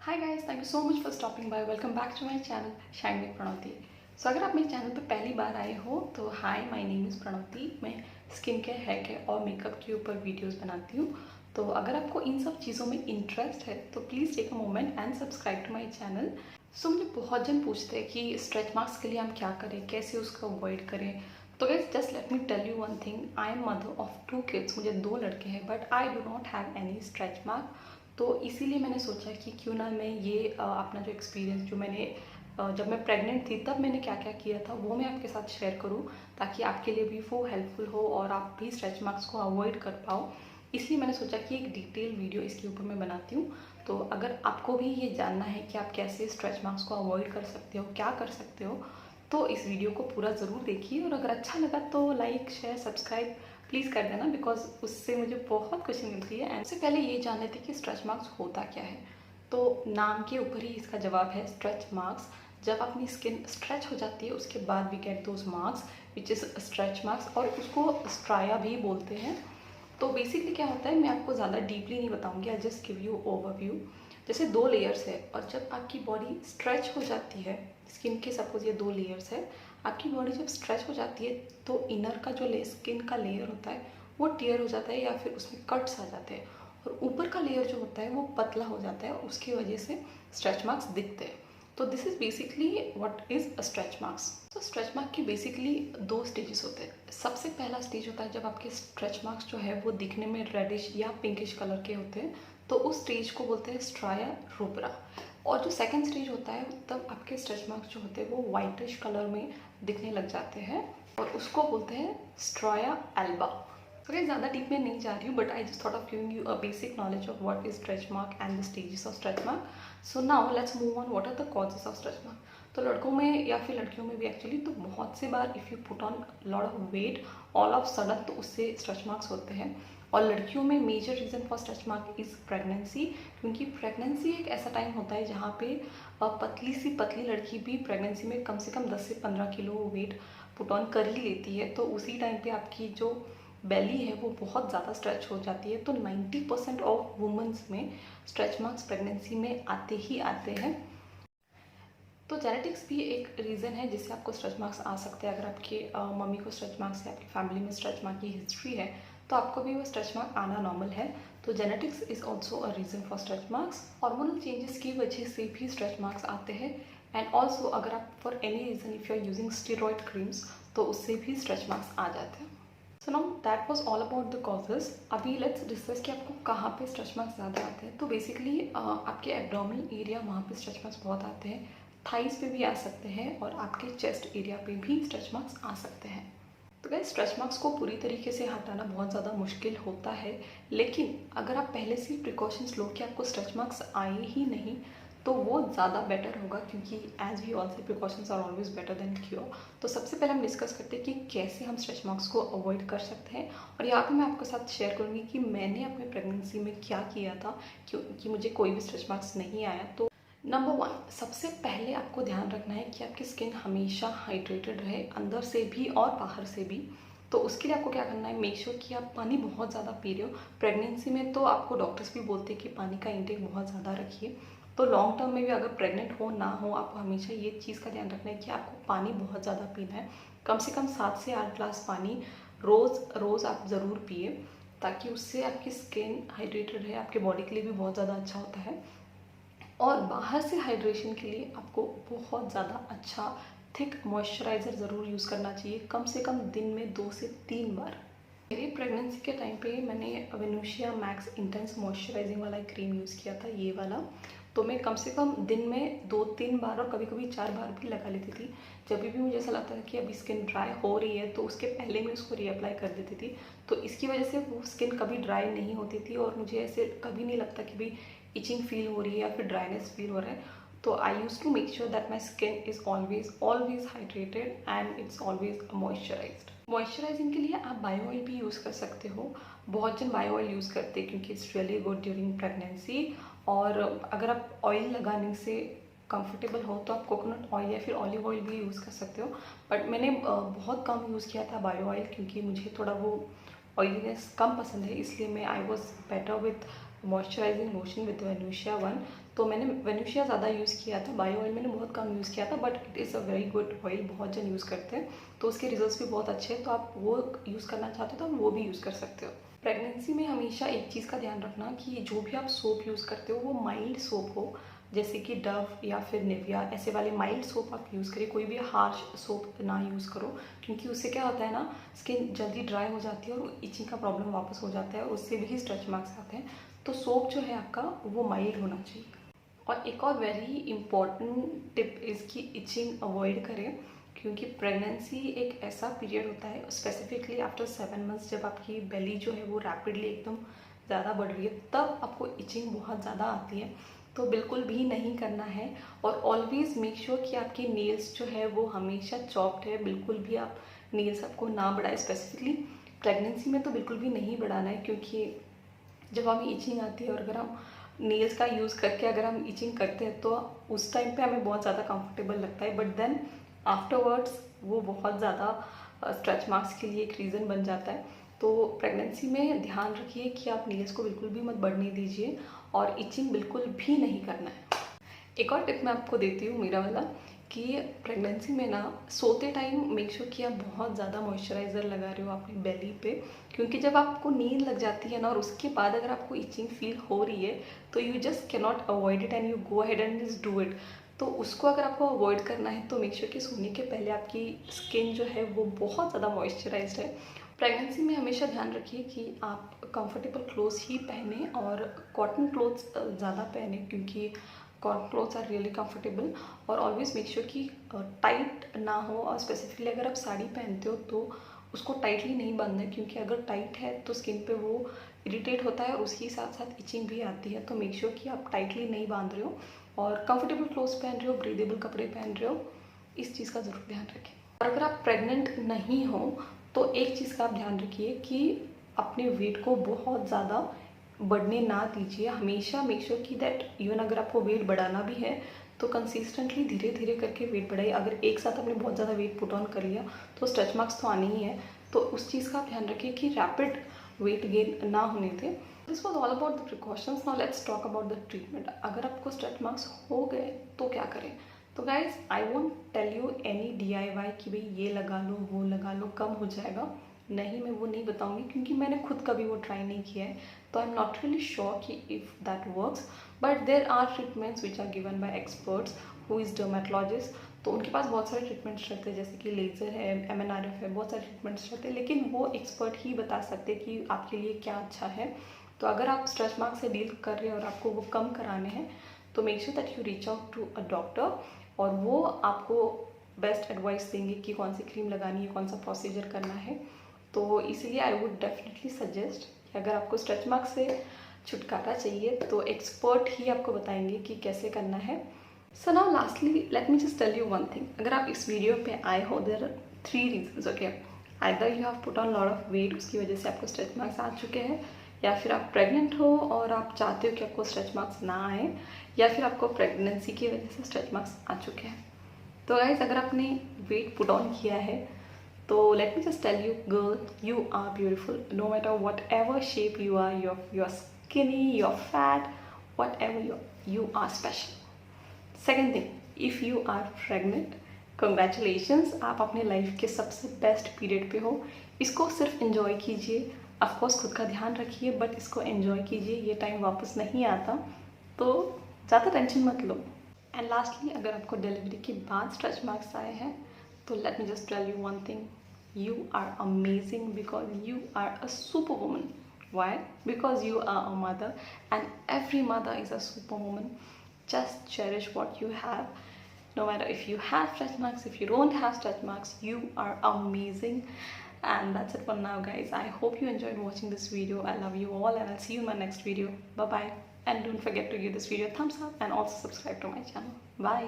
Hi guys, thank you so much for stopping by. Welcome back to my channel shine with Pranavati. So अगर आप मेरे channel पे पहली बार आए हो तो हाय, माय नेम इज़ प्रणवती। मैं स्किन केयर, हेयर केयर और मेकअप के ऊपर वीडियोस बनाती हूँ। तो अगर आपको इन सब चीज़ों में इंटरेस्ट है तो please take a moment and subscribe to my channel. So मुझे बहुत जन पूछते हैं कि स्ट्रेच मार्क्स के लिए हम क्या करें, कैसे उसको अवॉइड करें। तो guys, just let me tell you one thing, I am mother of 2 kids. मुझे 2 लड़के हैं but I do not have any stretch mark. तो इसीलिए मैंने सोचा कि क्यों ना मैं ये अपना जो एक्सपीरियंस जो मैंने जब मैं प्रेग्नेंट थी तब मैंने क्या क्या किया था वो मैं आपके साथ शेयर करूं, ताकि आपके लिए भी वो हेल्पफुल हो और आप भी स्ट्रेच मार्क्स को अवॉइड कर पाओ। इसलिए मैंने सोचा कि एक डिटेल वीडियो इसके ऊपर मैं बनाती हूँ। तो अगर आपको भी ये जानना है कि आप कैसे स्ट्रेच मार्क्स को अवॉइड कर सकते हो, क्या कर सकते हो, तो इस वीडियो को पूरा ज़रूर देखिए। और अगर अच्छा लगा तो लाइक, शेयर, सब्सक्राइब प्लीज़ कर देना, बिकॉज उससे मुझे बहुत खुशी मिलती है। एंड उससे पहले ये जान लेते कि स्ट्रेच मार्क्स होता क्या है। तो नाम के ऊपर ही इसका जवाब है स्ट्रेच मार्क्स। जब अपनी स्किन स्ट्रेच हो जाती है उसके बाद we get those marks which is stretch marks, और उसको स्ट्राया भी बोलते हैं। तो बेसिकली क्या होता है, मैं आपको ज़्यादा डीपली नहीं बताऊंगी, I just give you overview. जैसे 2 लेयर्स है और जब आपकी बॉडी स्ट्रेच हो जाती है, स्किन के सपोज ये 2 लेयर्स है, आपकी बॉडी जब स्ट्रेच हो जाती है तो इनर का जो स्किन का लेयर होता है वो टियर हो जाता है या फिर उसमें कट्स आ जाते हैं, और ऊपर का लेयर जो होता है वो पतला हो जाता है और उसकी वजह से स्ट्रेच मार्क्स दिखते हैं। तो this is basically what is stretch marks. तो स्ट्रेच मार्क के बेसिकली 2 स्टेजेस होते हैं। सबसे पहला स्टेज होता है जब आपके स्ट्रेच मार्क्स जो है वो दिखने में रेडिश या पिंकिश कलर के होते हैं, तो उस स्टेज को बोलते हैं स्ट्राया रूब्रा। और जो सेकंड स्टेज होता है तब आपके स्ट्रेच मार्क्स जो होते हैं वो वाइटिश कलर में दिखने लग जाते हैं और उसको बोलते हैं स्ट्राया एल्बा। तो ये ज़्यादा डीप में नहीं जा रही हूँ, but I just thought of giving you a basic knowledge of what is stretch mark and the stages of stretch mark. So now let's move on, what are the causes of stretch mark. तो लड़कों में या फिर लड़कियों में भी actually, तो बहुत से बार if you put on lot of weight all of sudden तो उससे स्ट्रेच मार्क्स होते हैं। और लड़कियों में major reason for stretch mark is pregnancy, क्योंकि प्रेगनेंसी एक ऐसा टाइम होता है जहाँ पे पतली लड़की भी प्रेगनेंसी में कम से कम 10 से 15 किलो वेट पुट ऑन कर ही लेती है। तो उसी टाइम पे आपकी जो बेली है वो बहुत ज़्यादा स्ट्रेच हो जाती है। तो 90% ऑफ वुमेंस में स्ट्रेच मार्क्स प्रेगनेंसी में आते ही आते हैं। तो जेनेटिक्स भी एक रीज़न है जिससे आपको स्ट्रेच मार्क्स आ सकते हैं। अगर आपकी मम्मी को स्ट्रेच मार्क्स है, आपकी फैमिली में स्ट्रेच मार्क की हिस्ट्री है, तो आपको भी वो स्ट्रेच मार्क आना नॉर्मल है। तो genetics is also a reason for stretch marks. Hormonal changes की वजह से भी स्ट्रेच मार्क्स आते हैं। एंड ऑल्सो अगर आप for any reason if you are using steroid creams तो उससे भी स्ट्रेच मार्क्स आ जाते हैं। So now that was all about the causes. अभी लेट्स डिस्कस कि आपको कहाँ पे स्ट्रेच मार्क्स ज़्यादा आते हैं। तो बेसिकली आपके एब्डोमिनल एरिया, वहाँ पे स्ट्रेच मार्क्स बहुत आते हैं। थाइस पे भी आ सकते हैं और आपके चेस्ट एरिया पे भी स्ट्रेच मार्क्स आ सकते हैं। तो गाइस, स्ट्रेच मार्क्स को पूरी तरीके से हटाना बहुत ज़्यादा मुश्किल होता है, लेकिन अगर आप पहले से प्रिकॉशंस लो कि आपको स्ट्रेच मार्क्स आए ही नहीं तो वो ज़्यादा बेटर होगा, क्योंकि as we all say precautions are always better than cure. तो सबसे पहले हम डिस्कस करते हैं कि कैसे हम स्ट्रेच मार्क्स को अवॉइड कर सकते हैं। और यहाँ पे मैं आपके साथ शेयर करूँगी कि मैंने अपने प्रेगनेंसी में क्या किया था क्योंकि मुझे कोई भी स्ट्रेच मार्क्स नहीं आया। तो नंबर 1, सबसे पहले आपको ध्यान रखना है कि आपकी स्किन हमेशा हाइड्रेटेड रहे, अंदर से भी और बाहर से भी। तो उसके लिए आपको क्या करना है, मेक श्योर कि आप पानी बहुत ज़्यादा पी रहे हो। प्रेगनेंसी में तो आपको डॉक्टर्स भी बोलते हैं कि पानी का इंटेक बहुत ज़्यादा रखिए। तो लॉन्ग टर्म में भी अगर प्रेग्नेंट हो ना हो, आपको हमेशा ये चीज़ का ध्यान रखना है कि आपको पानी बहुत ज़्यादा पीना है। कम से कम 7 से 8 ग्लास पानी रोज़ आप ज़रूर पिए, ताकि उससे आपकी स्किन हाइड्रेटेड रहे। आपके बॉडी के लिए भी बहुत ज़्यादा अच्छा होता है। और बाहर से हाइड्रेशन के लिए आपको बहुत ज़्यादा अच्छा थिक मॉइस्चराइज़र ज़रूर यूज़ करना चाहिए, कम से कम दिन में 2 से 3 बार। मेरी प्रेगनेंसी के टाइम पे मैंने वेनुशिया मैक्स इंटेंस मॉइस्चराइजिंग वाला एक क्रीम यूज़ किया था, ये वाला। तो मैं कम से कम दिन में 2-3 बार और कभी कभी 4 बार भी लगा लेती थी। जब भी मुझे ऐसा लगता था कि अभी स्किन ड्राई हो रही है तो उसके पहले मैं उसको रीअप्लाई कर देती थी। तो इसकी वजह से वो स्किन कभी ड्राई नहीं होती थी और मुझे ऐसे कभी नहीं लगता कि भाई इचिंग फील हो रही है या फिर ड्राइनेस फील हो रहा है। तो I use to make sure that my skin is always hydrated and it's always moisturized. Moisturizing के लिए आप बायो ऑयल भी यूज़ कर सकते हो। बहुत जन बायो ऑयल यूज़ करते हैं क्योंकि it's really good during pregnancy. और अगर आप ऑयल लगाने से कंफर्टेबल हो तो आप कोकोनट ऑयल या फिर ऑलिव ऑयल भी यूज़ कर सकते हो। बट मैंने बहुत कम यूज़ किया था बायो ऑयल, क्योंकि मुझे थोड़ा वो ऑयलीनेस कम पसंद है, इसलिए मैं I was better with moisturizing lotion with Venusia one. तो मैंने वेनुशिया ज़्यादा यूज़ किया था, बायो ऑयल मैंने बहुत कम यूज़ किया था, but it is a very good oil, बहुत जन यूज़ करते हैं, तो उसके रिजल्ट्स भी बहुत अच्छे हैं। तो आप वो यूज़ करना चाहते हो तो आप वो भी यूज़ कर सकते हो। प्रेगनेंसी में हमेशा एक चीज़ का ध्यान रखना कि जो भी आप सोप यूज़ करते हो वो माइल्ड सोप हो, जैसे कि डव या फिर निविया, ऐसे वाले माइल्ड सोप आप यूज़ करिए। कोई भी हार्श सोप ना यूज़ करो, क्योंकि उससे क्या होता है ना, स्किन जल्दी ड्राई हो जाती है और इचिंग का प्रॉब्लम वापस हो जाता है, और उससे भी स्ट्रेच मार्क्स आते हैं। तो सोप जो है आपका वो माइल्ड होना चाहिए। और एक और वेरी इंपॉर्टेंट टिप इसकी इचिंग अवॉइड करें, क्योंकि प्रेगनेंसी एक ऐसा पीरियड होता है, स्पेसिफिकली आफ्टर 7 मंथ्स, जब आपकी बेली जो है वो रैपिडली एकदम ज़्यादा बढ़ रही है, तब आपको इचिंग बहुत ज़्यादा आती है। तो बिल्कुल भी नहीं करना है। और ऑलवेज़ मेक श्योर कि आपके नेल्स जो है वो हमेशा चॉप्ड है। बिल्कुल भी आप नेल्स आपको ना बढ़ाए, स्पेसिफिकली प्रेगनेंसी में तो बिल्कुल भी नहीं बढ़ाना है, क्योंकि जब हमें इचिंग आती है और अगर हम नेल्स का यूज़ करके अगर हम इचिंग करते हैं तो उस टाइम पे हमें बहुत ज़्यादा कंफर्टेबल लगता है, बट देन आफ्टरवर्ड्स वो बहुत ज़्यादा स्ट्रेच मार्क्स के लिए एक रीज़न बन जाता है। तो प्रेगनेंसी में ध्यान रखिए कि आप नेल्स को बिल्कुल भी मत बढ़ने दीजिए और इचिंग बिल्कुल भी नहीं करना है। एक और टिप मैं आपको देती हूँ, मेरा वाला, कि प्रेगनेंसी में ना सोते टाइम मेक श्योर कि आप बहुत ज़्यादा मॉइस्चराइज़र लगा रहे हो अपनी बेली पे, क्योंकि जब आपको नींद लग जाती है ना और उसके बाद अगर आपको इचिंग फील हो रही है तो you just can not avoid it and you go ahead and just do it. तो उसको अगर आपको अवॉइड करना है तो मेक श्योर कि सोने के पहले आपकी स्किन जो है वो बहुत ज़्यादा मॉइस्चराइज्ड है। प्रेगनेंसी में हमेशा ध्यान रखिए कि आप कंफर्टेबल क्लोथ्स ही पहने और कॉटन क्लोथ्स ज़्यादा पहने, क्योंकि cotton clothes are really comfortable. और ऑलवेज मेक श्योर कि टाइट ना हो, और स्पेसिफिकली अगर आप साड़ी पहनते हो तो उसको टाइटली नहीं बांधना है, क्योंकि अगर टाइट है तो स्किन पे वो इरिटेट होता है और उसके साथ साथ इचिंग भी आती है। तो मेक श्योर कि आप टाइटली नहीं बांध रहे हो और कंफर्टेबल क्लोथ्स पहन रहे हो, ब्रीदेबल कपड़े पहन रहे हो, इस चीज़ का ज़रूर ध्यान रखें। और अगर आप प्रेग्नेंट नहीं हो तो एक चीज़ का आप ध्यान रखिए कि अपने वेट को बहुत ज़्यादा बढ़ने ना दीजिए। हमेशा मेक श्योर कि दैट इवन अगर आपको वेट बढ़ाना भी है तो कंसिस्टेंटली धीरे धीरे करके वेट बढ़ाइए। अगर एक साथ आपने बहुत ज़्यादा वेट पुट ऑन कर लिया तो स्ट्रेच मार्क्स तो आने ही है, तो उस चीज़ का आप ध्यान रखिए कि रैपिड वेट गेन ना होने दें। This was all about the precautions. Now let's talk about the treatment. अगर आपको स्ट्रेच मार्क्स हो गए तो क्या करें? तो guys, I won't tell you any DIY कि भाई ये लगा लो वो लगा लो कम हो जाएगा। नहीं, मैं वो नहीं बताऊंगी, क्योंकि मैंने खुद कभी वो ट्राई नहीं किया है, तो I am not really sure कि if that works. But there are treatments which are given by experts who is dermatologist. तो उनके पास बहुत सारे ट्रीटमेंट्स रहते हैं, जैसे कि लेज़र है, MNRF है, बहुत सारे ट्रीटमेंट्स रहते हैं, लेकिन वो एक्सपर्ट ही बता सकते हैं कि आपके लिए क्या अच्छा है। तो अगर आप स्ट्रेच मार्क से डील कर रहे हैं और आपको वो कम कराने हैं तो make sure that you reach out to a doctor, और वो आपको बेस्ट एडवाइस देंगे कि कौन सी क्रीम लगानी है, कौन सा प्रोसीजर करना है। तो इसीलिए आई वुड डेफिनेटली सजेस्ट कि अगर आपको स्ट्रेच मार्क से छुटकारा चाहिए तो एक्सपर्ट ही आपको बताएंगे कि कैसे करना है। So now lastly let me just tell you one thing. अगर आप इस वीडियो पे आए हो, there are 3 reasons, okay. Either you have put on lot of weight, उसकी वजह से आपको स्ट्रेच मार्क्स आ चुके हैं, या फिर आप प्रेग्नेंट हो और आप चाहते हो कि आपको स्ट्रेच मार्क्स ना आए, या फिर आपको प्रेगनेंसी की वजह से स्ट्रेच मार्क्स आ चुके हैं। तो गाइज, अगर आपने वेट पुट ऑन किया है तो let me just tell you girl, you are beautiful no matter whatever shape you are, you are skinny, you are fat, whatever you are special. Second thing, if you are pregnant, congratulations, आप अपने life के सबसे best period पे हो। इसको सिर्फ enjoy कीजिए। Of course खुद का ध्यान रखिए, बट इसको एंजॉय कीजिए। ये टाइम वापस नहीं आता, तो ज़्यादा टेंशन मत लो। एंड लास्टली, अगर आपको डिलीवरी के बाद स्ट्रेच मार्क्स आए हैं तो let me just tell you one thing, you are amazing because you are a superwoman. Why? Because you are a mother, and every mother is a superwoman. Just cherish what you have. No matter if you have stretch marks, if you don't have stretch marks, you are amazing. And that's it for now, guys. I hope you enjoyed watching this video. I love you all, and I'll see you in my next video. Bye bye, and don't forget to give this video a thumbs up and also subscribe to my channel. Bye.